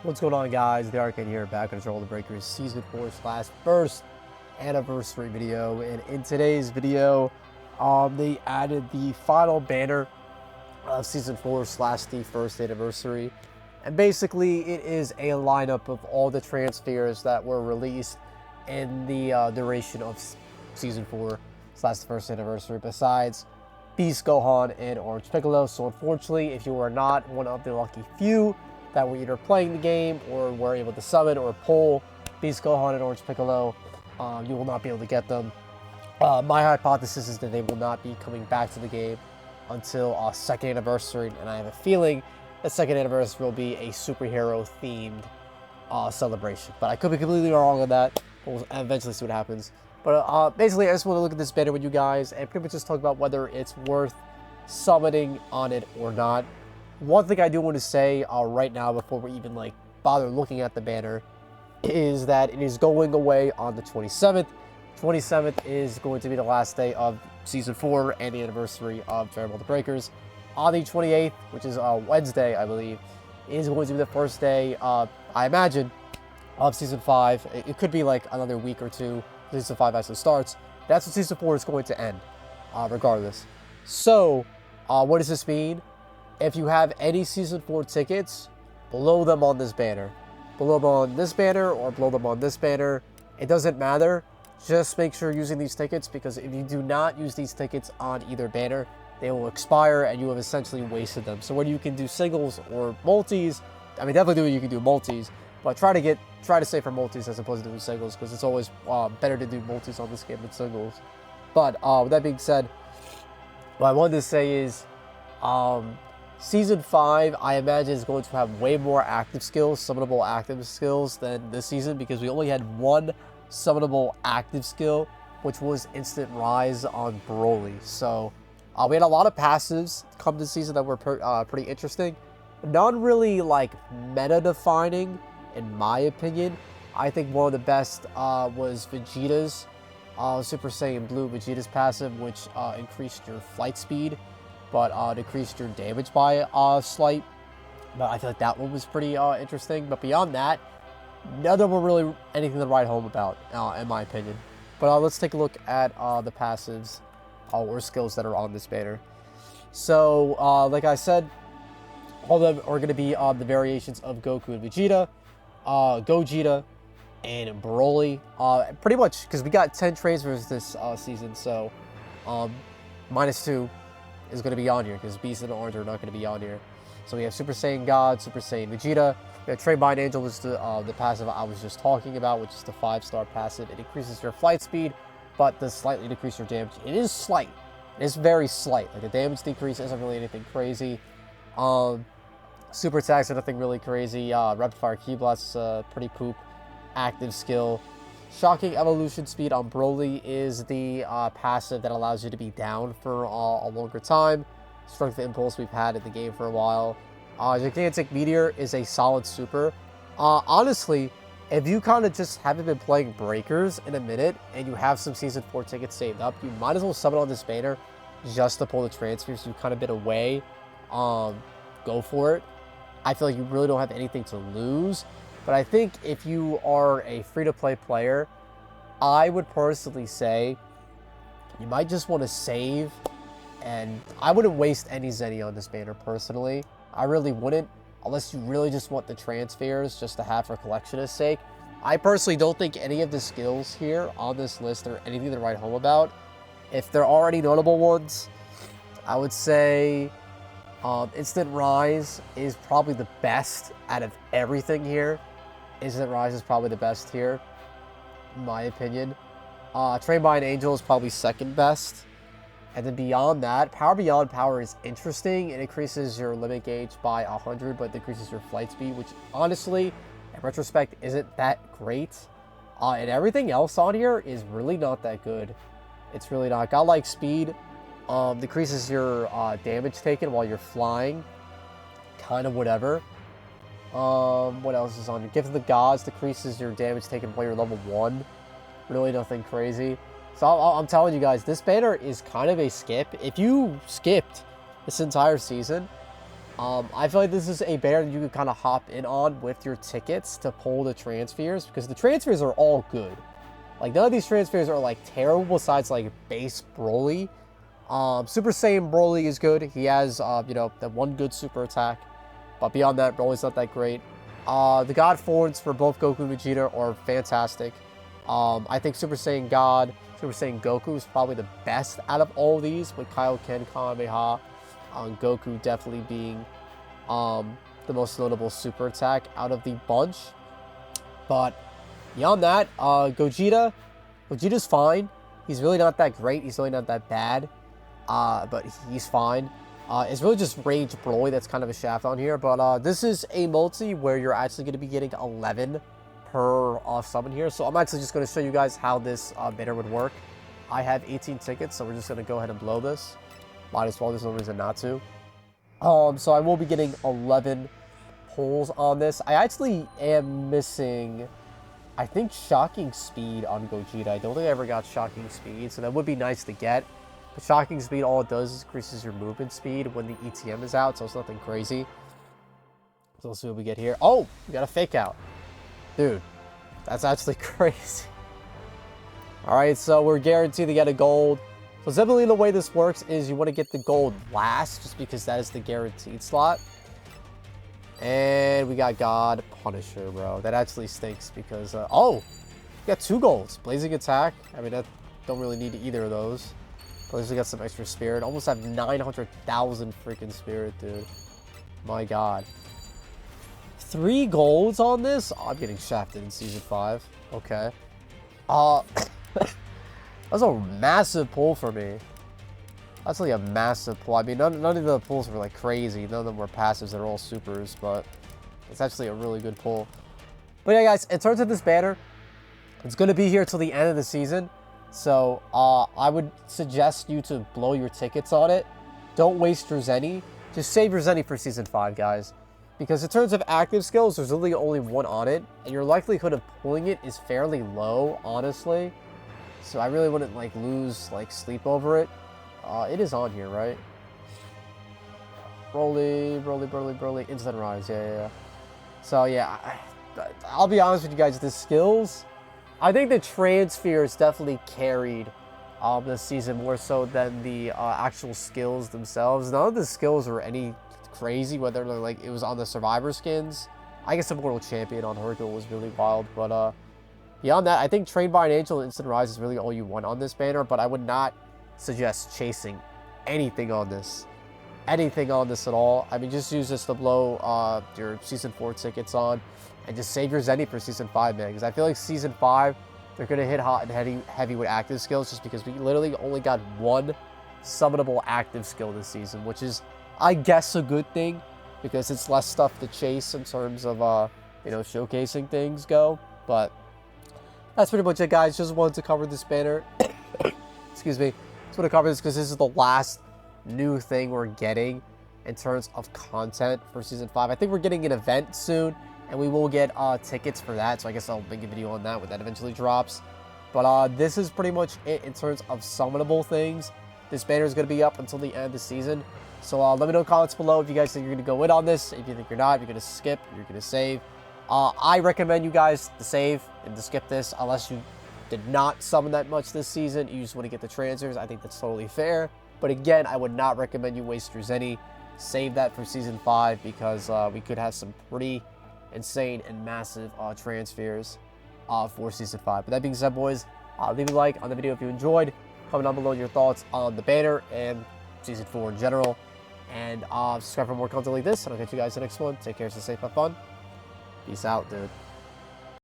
What's going on, guys? The Ironcane here, back on Control the Breakers Season 4 / first anniversary video. And in today's video, they added the final banner of Season 4 / the first anniversary. And basically, it is a lineup of all the transfers that were released in the duration of Season 4 / the first anniversary, besides Beast Gohan and Orange Piccolo. So unfortunately, if you are not one of the lucky few that were either playing the game or were able to summon or pull Beast Gohan and Orange Piccolo, you will not be able to get them. My hypothesis is that they will not be coming back to the game until second anniversary, and I have a feeling the second anniversary will be a superhero-themed celebration. But I could be completely wrong on that. We'll eventually see what happens. But basically, I just want to look at this banner with you guys and pretty much just talk about whether it's worth summoning on it or not. One thing I do want to say right now, before we even bother looking at the banner, is that it is going away on the 27th. 27th is going to be the last day of Season 4 and the anniversary of Farewell to Breakers. On the 28th, which is Wednesday, I believe, is going to be the first day, I imagine, of Season 5. It could be like another week or two. Season 5 actually starts. That's when Season 4 is going to end, regardless. So, what does this mean? If you have any Season 4 tickets, blow them on this banner. Blow them on this banner or blow them on this banner. It doesn't matter. Just make sure you're using these tickets, because if you do not use these tickets on either banner, they will expire and you have essentially wasted them. So whether you can do singles or multis, I mean, definitely do what you can do multis, but try to stay for multis as opposed to doing singles, because it's always better to do multis on this game than singles. But with that being said, what I wanted to say is, Season 5, I imagine, is going to have way more active skills, summonable active skills, than this season, because we only had one summonable active skill, which was Instant Rise on Broly. So, we had a lot of passives come this season that were pretty interesting. None really, meta-defining, in my opinion. I think one of the best was Vegeta's Super Saiyan Blue Vegeta's passive, which increased your flight speed, but decreased your damage by slight. But I feel like that one was pretty interesting. But beyond that, none of them were really anything to write home about, in my opinion. But let's take a look at the passives or skills that are on this banner. So, like I said, all of them are going to be the variations of Goku and Vegeta, Gogeta, and Broly. Pretty much, because we got 10 transfers this season, so -2 is going to be on here, because Beast and Orange are not going to be on here. So we have Super Saiyan God, Super Saiyan Vegeta. We have Trainbind Angel, which is the passive I was just talking about, which is the 5-star passive. It increases your flight speed, but does slightly decrease your damage. It is slight. It is very slight. Like, the damage decrease isn't really anything crazy. Super attacks are nothing really crazy. Rapid Fire Ki Blast is a pretty poop active skill. Shocking Evolution Speed on Broly is the passive that allows you to be down for a longer time. Strength Impulse we've had in the game for a while. Gigantic Meteor is a solid super. Honestly, if you kind of just haven't been playing Breakers in a minute and you have some Season 4 tickets saved up, you might as well summon on this banner just to pull the transfers. You've kind of been away. Go for it. I feel like you really don't have anything to lose. But I think if you are a free-to-play player, I would personally say you might just want to save. And I wouldn't waste any Zenny on this banner, personally. I really wouldn't, unless you really just want the transfers just to have for collectionist sake. I personally don't think any of the skills here on this list are anything to write home about. If they're already notable ones, I would say Instant Rise is probably the best out of everything here. Instant Rise is probably the best here, in my opinion. Trainbind Angel is probably second best. And then beyond that, Power Beyond Power is interesting. It increases your limit gauge by 100, but decreases your flight speed, which honestly, in retrospect, isn't that great. And everything else on here is really not that good. It's really not. Godlike Speed decreases your damage taken while you're flying. Kind of whatever. What else is on here? Gift of the Gods decreases your damage taken while you're level 1. Really nothing crazy. So I'm telling you guys, this banner is kind of a skip. If you skipped this entire season, I feel like this is a banner that you can kind of hop in on with your tickets to pull the transfers, because the transfers are all good. Like, none of these transfers are, like, terrible besides, like, base Broly. Super Saiyan Broly is good. He has, you know, that one good super attack. But beyond that, Broly's not that great. The God forms for both Goku and Vegeta are fantastic. I think Super Saiyan God, Super Saiyan Goku is probably the best out of all of these, with Kaioken, Kamehameha, Goku definitely being the most notable super attack out of the bunch. But beyond that, Gogeta's fine. He's really not that great. He's really not that bad. But he's fine. It's really just Rage Broly that's kind of a shaft on here. But this is a multi where you're actually going to be getting 11 per summon here. So I'm actually just going to show you guys how this banner would work. I have 18 tickets, so we're just going to go ahead and blow this. Might as well, there's no reason not to. So I will be getting 11 pulls on this. I actually am missing, I think, Shocking Speed on Gogeta. I don't think I ever got Shocking Speed, so that would be nice to get. But Shocking Speed, all it does is increases your movement speed when the ETM is out, so it's nothing crazy. So let's see what we get here. Oh, we got a fake out. Dude, that's actually crazy. Alright, so we're guaranteed to get a gold. So simply the way this works is you want to get the gold last, just because that is the guaranteed slot. And we got God Punisher, bro. That actually stinks because, oh, we got 2 golds. Blazing Attack. I mean, I don't really need either of those. But at least we got some extra spirit. Almost have 900,000 freaking spirit, dude. My God. 3 golds on this? Oh, I'm getting shafted in Season 5. Okay. That's a massive pull for me. That's like a massive pull. I mean, none of the pulls were like crazy. None of them were passives. They're all supers, but it's actually a really good pull. But yeah, guys, in terms of this banner, it's going to be here till the end of the season. So I would suggest you to blow your tickets on it. Don't waste your Zenny. Just save your Zenny for Season 5, guys. Because in terms of active skills, there's literally only one on it. And your likelihood of pulling it is fairly low, honestly. So I really wouldn't like lose like sleep over it. It is on here, right? Broly, Instant Rise, yeah. So yeah, I'll be honest with you guys, the skills, I think the transfers definitely carried this season more so than the actual skills themselves. None of the skills were any crazy, whether like it was on the Survivor skins. I guess Immortal Champion on Hercule was really wild, but beyond that, I think Trained by an Angel and Instant Rise is really all you want on this banner, but I would not suggest chasing anything on this. Anything on this at all. I mean, just use this to blow your Season 4 tickets on, and just save your Zenny for Season 5, man. Because I feel like Season 5, they're going to hit hot and heavy with active skills, just because we literally only got 1 summonable active skill this season, which is, I guess, a good thing, because it's less stuff to chase in terms of, you know, showcasing things go. But that's pretty much it, guys. Just wanted to cover this banner. Excuse me. Just want to cover this because this is the last new thing we're getting in terms of content for Season 5. I think we're getting an event soon, and we will get tickets for that. So I guess I'll make a video on that when that eventually drops. But this is pretty much it in terms of summonable things. This banner is going to be up until the end of the season. So let me know in the comments below if you guys think you're going to go in on this. If you think you're not, you're going to skip, you're going to save. I recommend you guys to save and to skip this unless you did not summon that much this season. You just want to get the transfers. I think that's totally fair. But again, I would not recommend you waste your Zenny. Save that for Season 5 because we could have some pretty insane and massive transfers for Season 5. But that being said, boys, leave a like on the video if you enjoyed. Comment down below your thoughts on the banner and Season 4 in general. And subscribe for more content like this. And I'll catch you guys in the next one. Take care, stay safe, have fun. Peace out, dude.